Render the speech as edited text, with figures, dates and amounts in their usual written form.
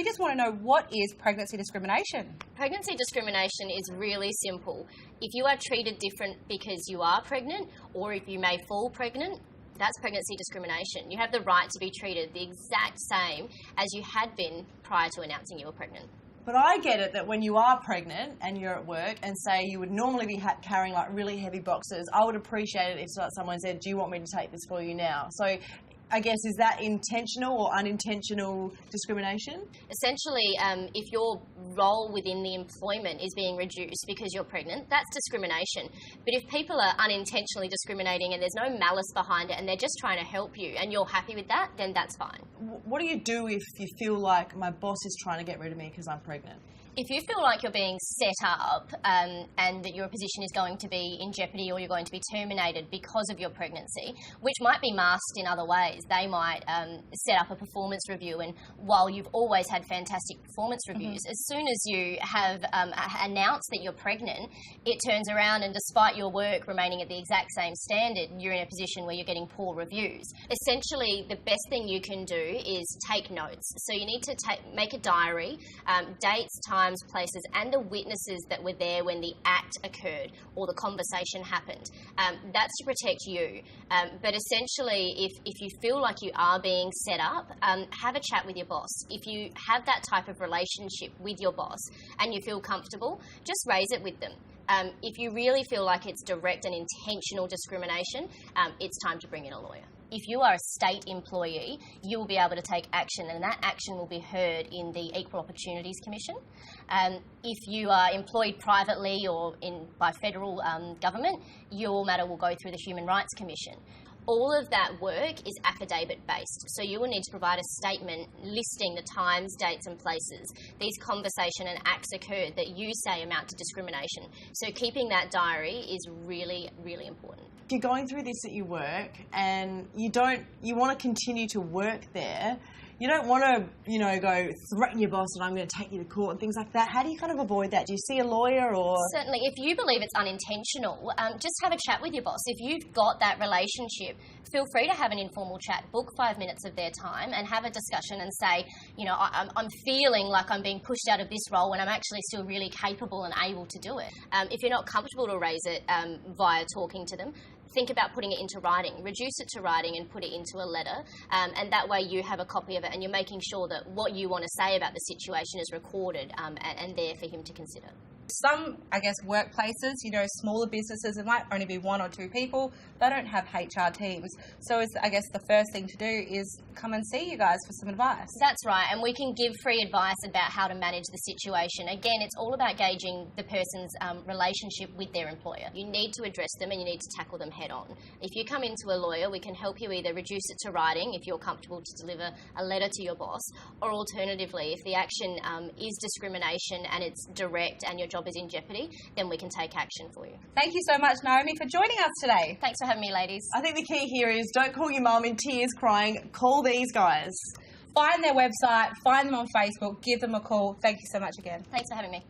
we just want to know, what is pregnancy discrimination? Pregnancy discrimination is really simple. If you are treated different because you are pregnant, or if you may fall pregnant, that's pregnancy discrimination. You have the right to be treated the exact same as you had been prior to announcing you were pregnant. But I get it that when you are pregnant and you're at work and say you would normally be carrying like really heavy boxes, I would appreciate it if someone said, do you want me to take this for you now? So I guess, is that intentional or unintentional discrimination? Essentially, if your role within the employment is being reduced because you're pregnant, that's discrimination. But if people are unintentionally discriminating and there's no malice behind it and they're just trying to help you and you're happy with that, then that's fine. What do you do if you feel like my boss is trying to get rid of me because I'm pregnant? If you feel like you're being set up and that your position is going to be in jeopardy or you're going to be terminated because of your pregnancy, which might be masked in other ways, they might set up a performance review, and while you've always had fantastic performance reviews, as soon as you have announced that you're pregnant, it turns around and despite your work remaining at the exact same standard, you're in a position where you're getting poor reviews. Essentially, the best thing you can do is take notes. So you need to make a diary, dates, times, places, and the witnesses that were there when the act occurred or the conversation happened. That's to protect you. But essentially, if you feel like you are being set up, have a chat with your boss. If you have that type of relationship with your boss and you feel comfortable, just raise it with them. If you really feel like it's direct and intentional discrimination, it's time to bring in a lawyer. If you are a state employee, you will be able to take action, and that action will be heard in the Equal Opportunities Commission. If you are employed privately or by federal government, your matter will go through the Human Rights Commission. All of that work is affidavit-based, so you will need to provide a statement listing the times, dates and places these conversation and acts occurred that you say amount to discrimination. So keeping that diary is really, really important. If you're going through this at your work and you want to continue to work there, you don't want to, go threaten your boss and I'm going to take you to court and things like that. How do you kind of avoid that? Do you see a lawyer or...? Certainly. If you believe it's unintentional, just have a chat with your boss. If you've got that relationship, feel free to have an informal chat, book 5 minutes of their time and have a discussion and say, I'm feeling like I'm being pushed out of this role when I'm actually still really capable and able to do it. If you're not comfortable to raise it via talking to them, think about putting it into writing. Reduce it to writing and put it into a letter, and that way you have a copy of it and you're making sure that what you want to say about the situation is recorded and there for him to consider. Some, workplaces, smaller businesses, it might only be 1 or 2 people. They don't have HR teams. So the first thing to do is come and see you guys for some advice. That's right, and we can give free advice about how to manage the situation. Again, it's all about gauging the person's relationship with their employer. You need to address them and you need to tackle them head on. If you come into a lawyer, we can help you either reduce it to writing if you're comfortable to deliver a letter to your boss, or alternatively, if the action is discrimination and it's direct and your job is in jeopardy, then we can take action for you. Thank you so much, Naomi, for joining us today. Thanks for having me, ladies. I think the key here is don't call your mum in tears crying, call these guys. Find their website, find them on Facebook, give them a call. Thank you so much again. Thanks for having me.